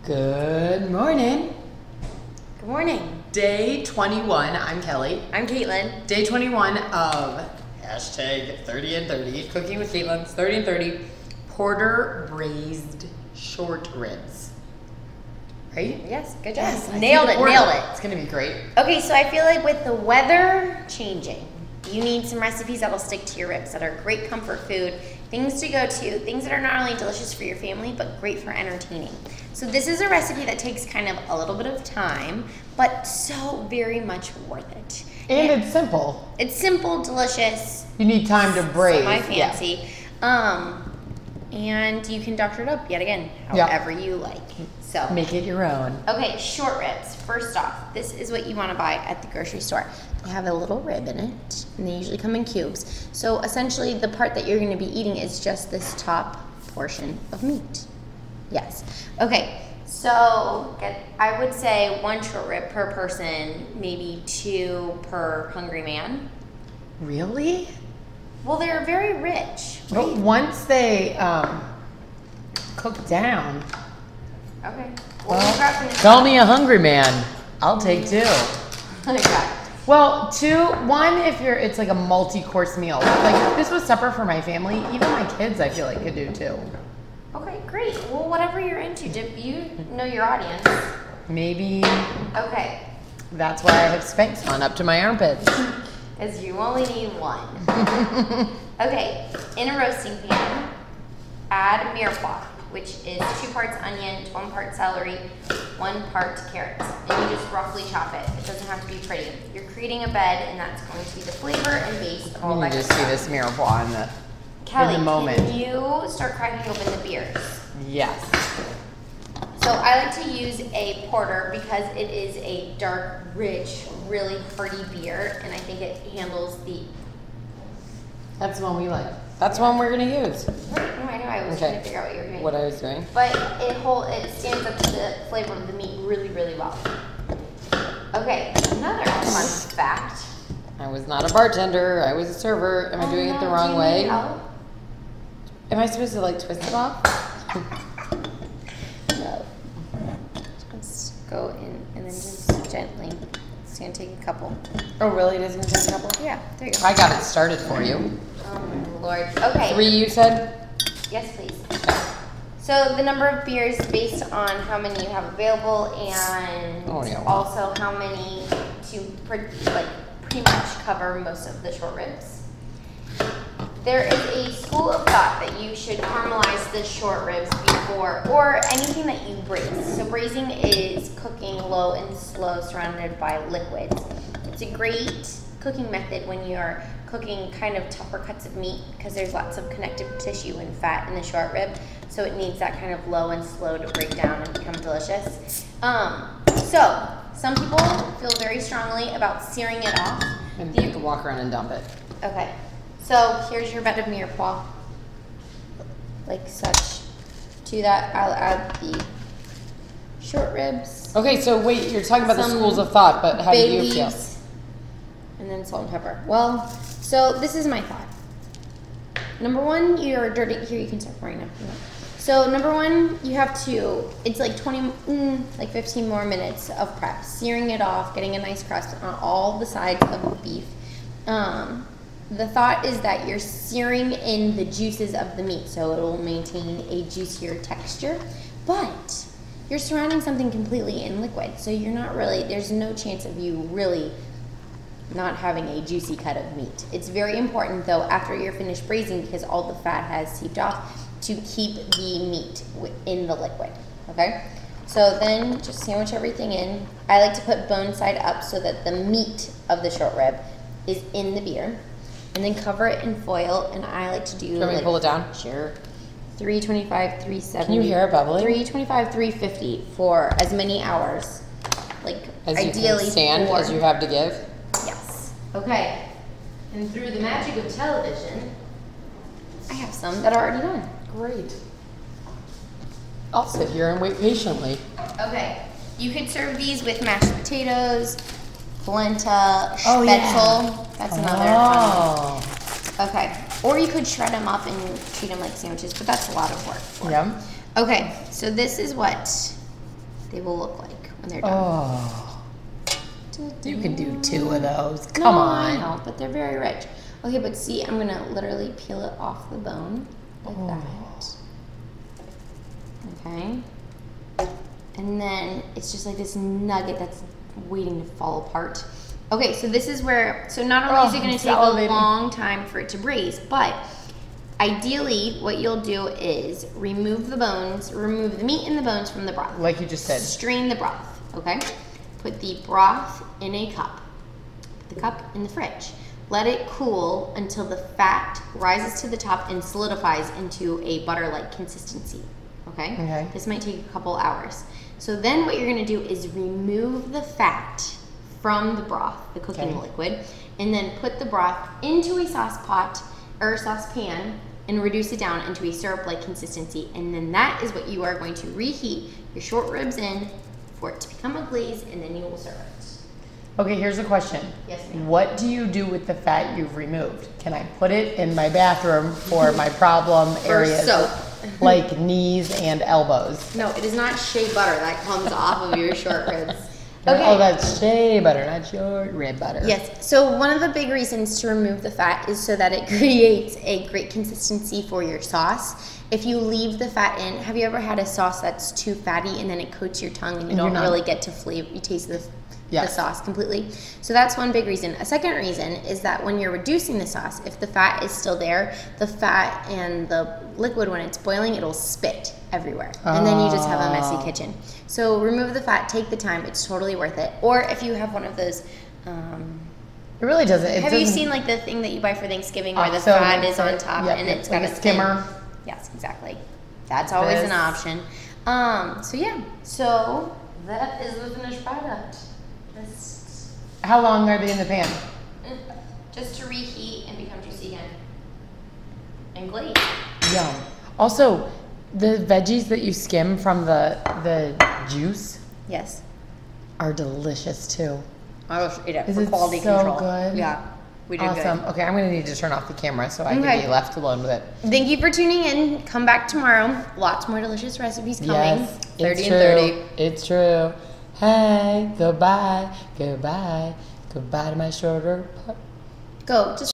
Good morning. Good morning. Day 21. I'm Kelly. I'm Caitlin. Day 21 of hashtag 30 and 30. Cooking with Caitlin's 30 and 30. Porter-Braised short ribs. Right? Yes, good job. Yes, nailed it. It's going to be great. Okay, so I feel like with the weather changing, you need some recipes that'll stick to your ribs that are great comfort food, things to go to, things that are not only delicious for your family, but great for entertaining. So this is a recipe that takes kind of a little bit of time, but so very much worth it. And it's simple. It's simple, delicious. You need time to braise. Semi-fancy. Yeah. And you can doctor it up yet again, however you like. So make it your own. Okay, short ribs. First off, this is what you want to buy at the grocery store. They have a little rib in it, and they usually come in cubes. So essentially, the part that you're going to be eating is just this top portion of meat. Yes. Okay, so I would say 1 short rib per person, maybe 2 per hungry man. Really? Well, they're very rich. But once they cook down. Okay. Well, call me a hungry man. I'll take 2. Okay. Well, 1 if it's like a multi-course meal. Like if this was supper for my family, even my kids I feel like could do 2. Okay, great. Well, whatever you're into, you know your audience. Maybe. Okay. That's why I have Spanx on up to my armpits. Because you only need 1. Okay, in a roasting pan, add mirepoix, which is 2 parts onion, 1 part celery, 1 part carrots. And you just roughly chop it. It doesn't have to be pretty. You're creating a bed, and that's going to be the flavor and base of all that. You just see this mirepoix in the Kelly, moment. Can you start cracking open the beers? Yes. So I like to use a porter because it is a dark, rich, really hearty beer, and I think it handles the... That's the one we like. That's the one we're going to use. Right, no, I know. I was trying to figure out what you were doing. What I was doing. But it stands up to the flavor of the meat really, really well. Okay, another fun fact. I was not a bartender. I was a server. Am I doing it the wrong way? Help? Am I supposed to like twist it off? No. Just go in and then just gently. It's gonna take a couple. Oh, really? It is gonna take a couple? Yeah, there you go. I got it started for you. Oh my Lord. Okay. 3 you said? Yes, please. So the number of beers based on how many you have available and also how many to pretty much cover most of the short ribs. There is a school of thought that you should caramelize the short ribs before, or anything that you braise. So braising is cooking low and slow surrounded by liquids. It's a great cooking method when you're cooking kind of tougher cuts of meat because there's lots of connective tissue and fat in the short rib. So it needs that kind of low and slow to break down and become delicious. So some people feel very strongly about searing it off. And you can walk around and dump it. Okay. So here's your bed of mirepoix, like such. To that, I'll add the short ribs. Okay, so wait, you're talking about the schools of thought, but how do you feel? And then salt and pepper. Well, so this is my thought. Number 1, you're dirty. Here, you can start pouring now. So number 1, you have to, it's like 15 more minutes of prep. Searing it off, getting a nice crust on all the sides of the beef. The thought is that you're searing in the juices of the meat, so it will maintain a juicier texture, but you're surrounding something completely in liquid, so you're not really, there's no chance of you really not having a juicy cut of meat. It's very important, though, after you're finished braising, because all the fat has seeped off, to keep the meat in the liquid, okay? So then just sandwich everything in. I like to put bone side up so that the meat of the short rib is in the beer. And then cover it in foil, and I like to do. Do you want me to pull it down? Sure. 325, 370. Can you hear it bubbling? 325, 350 for as many hours. Like as ideally you can stand, 4. as you have to give? Yes. Okay. And through the magic of television, I have some that are already done. Great. I'll sit here and wait patiently. Okay. You could serve these with mashed potatoes, polenta, Oh, Spaetzle. yeah. That's another fun one. Okay. Or you could shred them up and treat them like sandwiches, but that's a lot of work. Yeah. Okay, so this is what they will look like when they're done. Oh. You can do 2 of those. Come on. I know, but they're very rich. Okay, but see, I'm gonna literally peel it off the bone like that. Okay. And then it's just like this nugget that's waiting to fall apart. Okay, so this is where, so not only is it gonna take a long time for it to braise, but ideally what you'll do is remove the bones, remove the meat and the bones from the broth. Like you just said. Strain the broth, okay? Put the broth in a cup. Put the cup in the fridge. Let it cool until the fat rises to the top and solidifies into a butter-like consistency, okay? Okay. This might take a couple hours. So then what you're gonna do is remove the fat from the broth, the cooking liquid, and then put the broth into a sauce pot or saucepan and reduce it down into a syrup-like consistency. And then that is what you are going to reheat your short ribs in for it to become a glaze, and then you will serve it. Okay, here's a question. Yes, ma'am. What do you do with the fat you've removed? Can I put it in my bathroom for my problem areas? soap. Like knees and elbows. No, it is not shea butter that comes off of your short ribs. Okay. Oh, that's shea butter, not short rib butter. Yes, so one of the big reasons to remove the fat is so that it creates a great consistency for your sauce. If you leave the fat in, have you ever had a sauce that's too fatty and then it coats your tongue and you don't really get to flavor, you taste the sauce completely? So that's one big reason. A second reason is that when you're reducing the sauce, if the fat is still there, the fat and the liquid, when it's boiling, it'll spit everywhere. And then you just have a messy kitchen. So remove the fat, take the time, it's totally worth it. Or if you have one of those, it really doesn't. Have you seen like the thing that you buy for Thanksgiving where the fat is on top and it's got like a skimmer? Yes, exactly. That's always an option. So yeah, so that is the finished product. How long are they in the pan? Just to reheat and become juicy again. And glaze. Yum. Also, the veggies that you skim from the juice Yes. are delicious too. I will eat it Is for it quality so control. good? Yeah. We did Awesome. good. Okay, I'm gonna need to turn off the camera so I can be left alone with it. Thank you for tuning in. Come back tomorrow. Lots more delicious recipes coming. Yes, 30 it's and true. 30. It's true. Hey, goodbye, goodbye, goodbye to my shorter. Go. Just